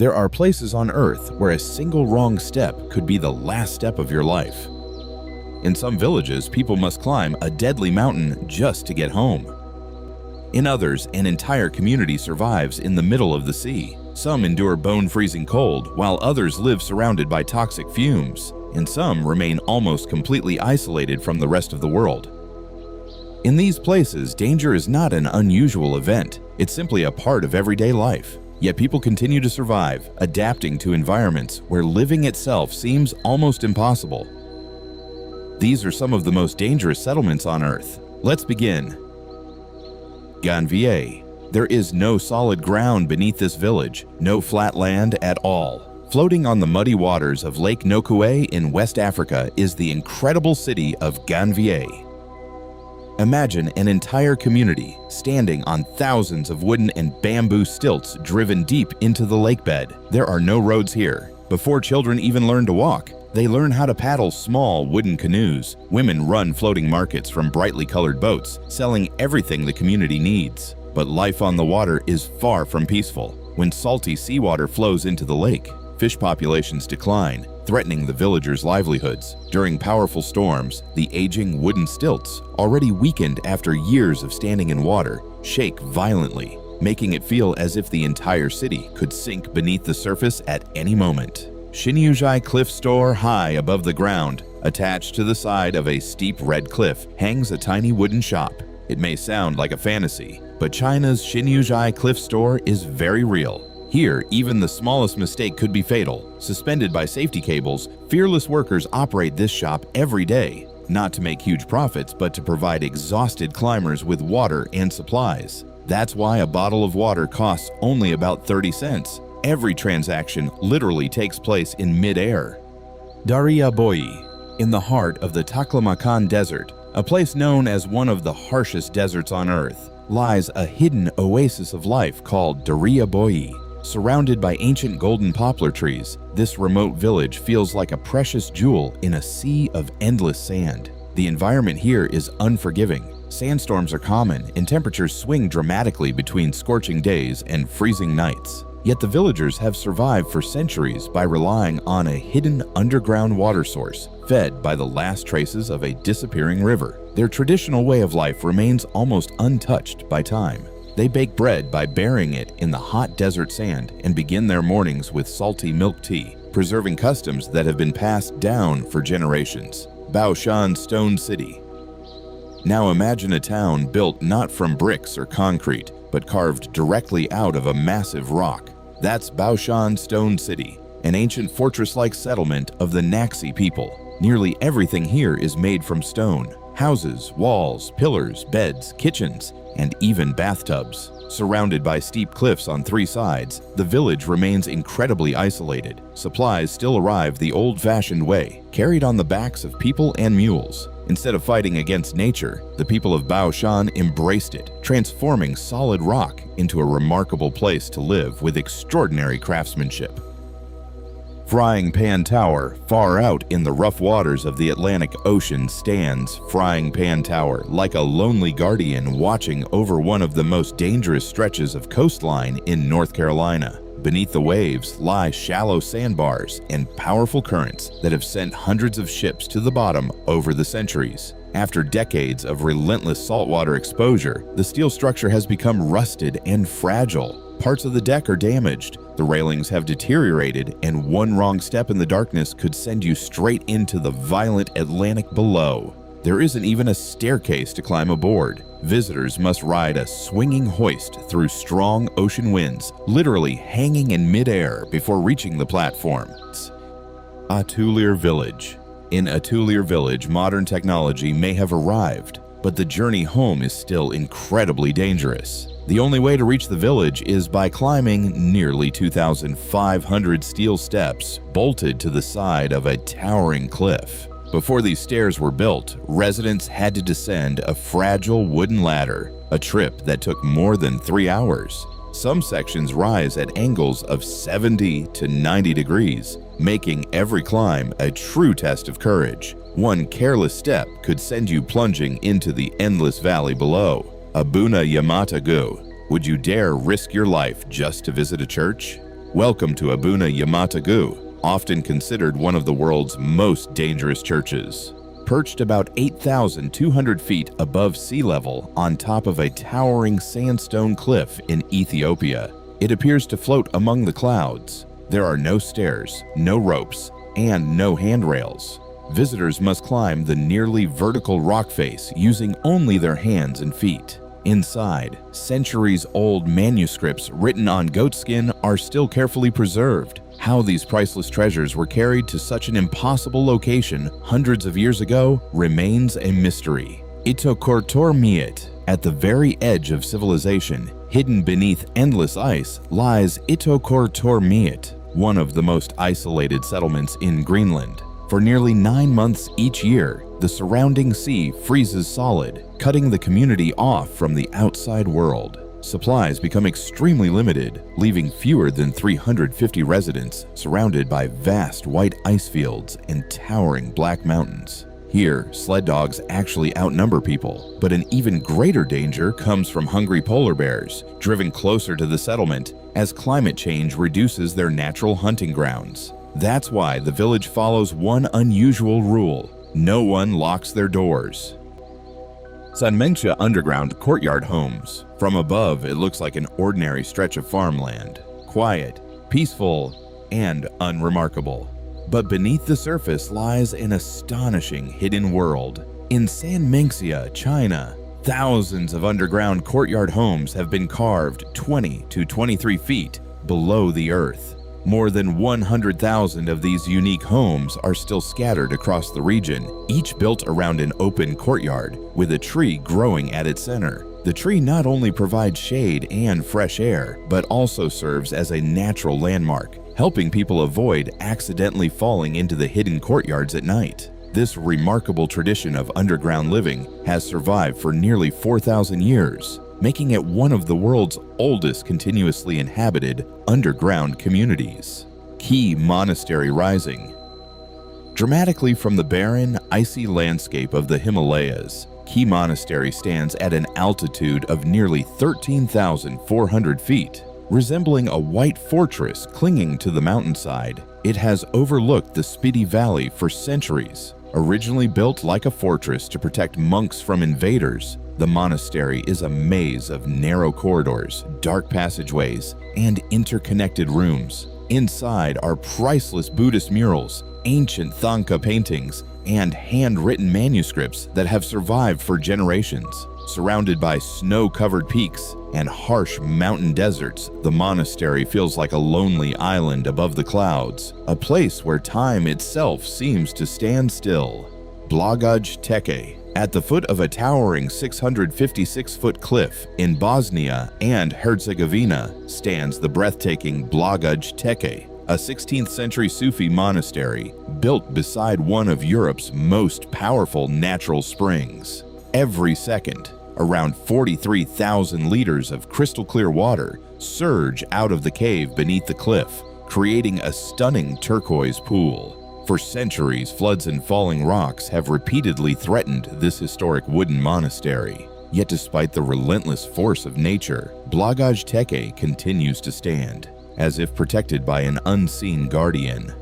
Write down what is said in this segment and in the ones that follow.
There are places on Earth where a single wrong step could be the last step of your life. In some villages, people must climb a deadly mountain just to get home. In others, an entire community survives in the middle of the sea. Some endure bone-freezing cold, while others live surrounded by toxic fumes, and some remain almost completely isolated from the rest of the world. In these places, danger is not an unusual event. It's simply a part of everyday life. Yet people continue to survive, adapting to environments where living itself seems almost impossible. These are some of the most dangerous settlements on Earth. Let's begin. Ganvier. There is no solid ground beneath this village, no flat land at all. Floating on the muddy waters of Lake Nokue in West Africa is the incredible city of Ganvier. Imagine an entire community standing on thousands of wooden and bamboo stilts driven deep into the lake bed. There are no roads here. Before children even learn to walk, they learn how to paddle small wooden canoes. Women run floating markets from brightly colored boats, selling everything the community needs. But life on the water is far from peaceful. When salty seawater flows into the lake, fish populations decline, threatening the villagers' livelihoods. During powerful storms, the aging wooden stilts, already weakened after years of standing in water, shake violently, making it feel as if the entire city could sink beneath the surface at any moment. Shinyujai Cliff Store, high above the ground, attached to the side of a steep red cliff, hangs a tiny wooden shop. It may sound like a fantasy, but China's Shinyujai Cliff Store is very real. Here, even the smallest mistake could be fatal. Suspended by safety cables, fearless workers operate this shop every day, not to make huge profits, but to provide exhausted climbers with water and supplies. That's why a bottle of water costs only about 30 cents. Every transaction literally takes place in mid-air. Dariaboyi, in the heart of the Taklamakan Desert, a place known as one of the harshest deserts on Earth, lies a hidden oasis of life called Dariaboyi. Surrounded by ancient golden poplar trees, this remote village feels like a precious jewel in a sea of endless sand. The environment here is unforgiving. Sandstorms are common, and temperatures swing dramatically between scorching days and freezing nights. Yet the villagers have survived for centuries by relying on a hidden underground water source, fed by the last traces of a disappearing river. Their traditional way of life remains almost untouched by time. They bake bread by burying it in the hot desert sand and begin their mornings with salty milk tea, preserving customs that have been passed down for generations. Baoshan Stone City. Now imagine a town built not from bricks or concrete, but carved directly out of a massive rock. That's Baoshan Stone City, an ancient fortress-like settlement of the Naxi people. Nearly everything here is made from stone. Houses, walls, pillars, beds, kitchens, and even bathtubs. Surrounded by steep cliffs on three sides, the village remains incredibly isolated. Supplies still arrive the old-fashioned way, carried on the backs of people and mules. Instead of fighting against nature, the people of Baoshan embraced it, transforming solid rock into a remarkable place to live with extraordinary craftsmanship. Frying Pan Tower, far out in the rough waters of the Atlantic Ocean, stands Frying Pan Tower like a lonely guardian watching over one of the most dangerous stretches of coastline in North Carolina. Beneath the waves lie shallow sandbars and powerful currents that have sent hundreds of ships to the bottom over the centuries. After decades of relentless saltwater exposure, the steel structure has become rusted and fragile. Parts of the deck are damaged, the railings have deteriorated, and one wrong step in the darkness could send you straight into the violent Atlantic below. There isn't even a staircase to climb aboard. Visitors must ride a swinging hoist through strong ocean winds, literally hanging in midair before reaching the platform. Atulir Village. In Atulir Village, modern technology may have arrived, but the journey home is still incredibly dangerous. The only way to reach the village is by climbing nearly 2,500 steel steps bolted to the side of a towering cliff. Before these stairs were built, residents had to descend a fragile wooden ladder, a trip that took more than 3 hours. Some sections rise at angles of 70 to 90 degrees, making every climb a true test of courage. One careless step could send you plunging into the endless valley below. Abuna Yamata-gu, would you dare risk your life just to visit a church? Welcome to Abuna Yamata-gu, often considered one of the world's most dangerous churches. Perched about 8,200 feet above sea level on top of a towering sandstone cliff in Ethiopia, it appears to float among the clouds. There are no stairs, no ropes, and no handrails. Visitors must climb the nearly vertical rock face using only their hands and feet. Inside, centuries-old manuscripts written on goatskin are still carefully preserved. How these priceless treasures were carried to such an impossible location hundreds of years ago remains a mystery. Itokortor Miit, at the very edge of civilization, hidden beneath endless ice, lies Itokortor Miit, one of the most isolated settlements in Greenland. For nearly 9 months each year, the surrounding sea freezes solid, cutting the community off from the outside world. Supplies become extremely limited, leaving fewer than 350 residents surrounded by vast white ice fields and towering black mountains. Here, sled dogs actually outnumber people, but an even greater danger comes from hungry polar bears, driven closer to the settlement as climate change reduces their natural hunting grounds. That's why the village follows one unusual rule: no one locks their doors. Sanmengsha underground courtyard homes. From above, it looks like an ordinary stretch of farmland. Quiet, peaceful, and unremarkable. But beneath the surface lies an astonishing hidden world. In Sanmengsha, China, thousands of underground courtyard homes have been carved 20 to 23 feet below the earth. More than 100,000 of these unique homes are still scattered across the region, each built around an open courtyard with a tree growing at its center. The tree not only provides shade and fresh air, but also serves as a natural landmark, helping people avoid accidentally falling into the hidden courtyards at night. This remarkable tradition of underground living has survived for nearly 4,000 years, making it one of the world's oldest continuously inhabited underground communities. Key Monastery Rising. Dramatically from the barren, icy landscape of the Himalayas, Key Monastery stands at an altitude of nearly 13,400 feet. Resembling a white fortress clinging to the mountainside, it has overlooked the Spiti Valley for centuries. Originally built like a fortress to protect monks from invaders, the monastery is a maze of narrow corridors, dark passageways, and interconnected rooms. Inside are priceless Buddhist murals, ancient Thangka paintings, and handwritten manuscripts that have survived for generations. Surrounded by snow-covered peaks and harsh mountain deserts, the monastery feels like a lonely island above the clouds, a place where time itself seems to stand still. Blagaj Teke. At the foot of a towering 656-foot cliff in Bosnia and Herzegovina stands the breathtaking Blagaj Teke, a 16th century Sufi monastery built beside one of Europe's most powerful natural springs. Every second, around 43,000 liters of crystal clear water surge out of the cave beneath the cliff, creating a stunning turquoise pool. For centuries, floods and falling rocks have repeatedly threatened this historic wooden monastery. Yet despite the relentless force of nature, Blagaj Teke continues to stand, as if protected by an unseen guardian.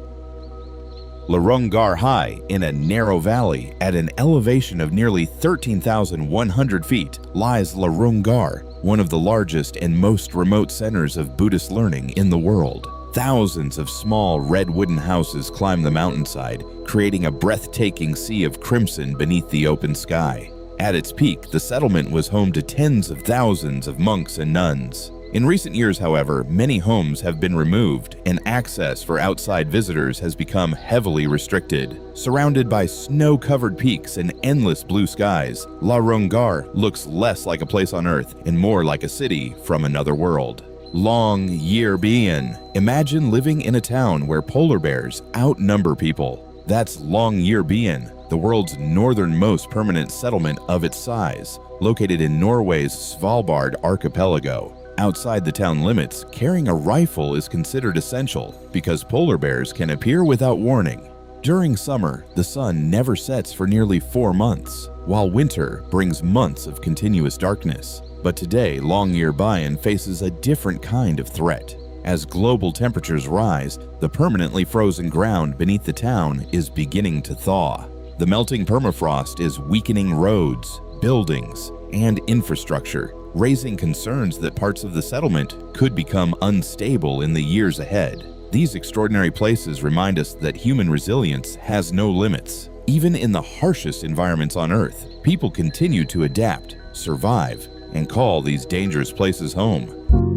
Larungar High, in a narrow valley at an elevation of nearly 13,100 feet, lies Larungar, one of the largest and most remote centers of Buddhist learning in the world. Thousands of small red wooden houses climb the mountainside, creating a breathtaking sea of crimson beneath the open sky. At its peak, the settlement was home to tens of thousands of monks and nuns. In recent years, however, many homes have been removed, and access for outside visitors has become heavily restricted. Surrounded by snow-covered peaks and endless blue skies, Larungar looks less like a place on Earth and more like a city from another world. Longyearbyen. Imagine living in a town where polar bears outnumber people. That's Longyearbyen, the world's northernmost permanent settlement of its size, located in Norway's Svalbard archipelago. Outside the town limits, carrying a rifle is considered essential because polar bears can appear without warning. During summer, the sun never sets for nearly 4 months, while winter brings months of continuous darkness. But today, Longyearbyen faces a different kind of threat. As global temperatures rise, the permanently frozen ground beneath the town is beginning to thaw. The melting permafrost is weakening roads, buildings, and infrastructure, raising concerns that parts of the settlement could become unstable in the years ahead. These extraordinary places remind us that human resilience has no limits. Even in the harshest environments on Earth, people continue to adapt, survive, and call these dangerous places home.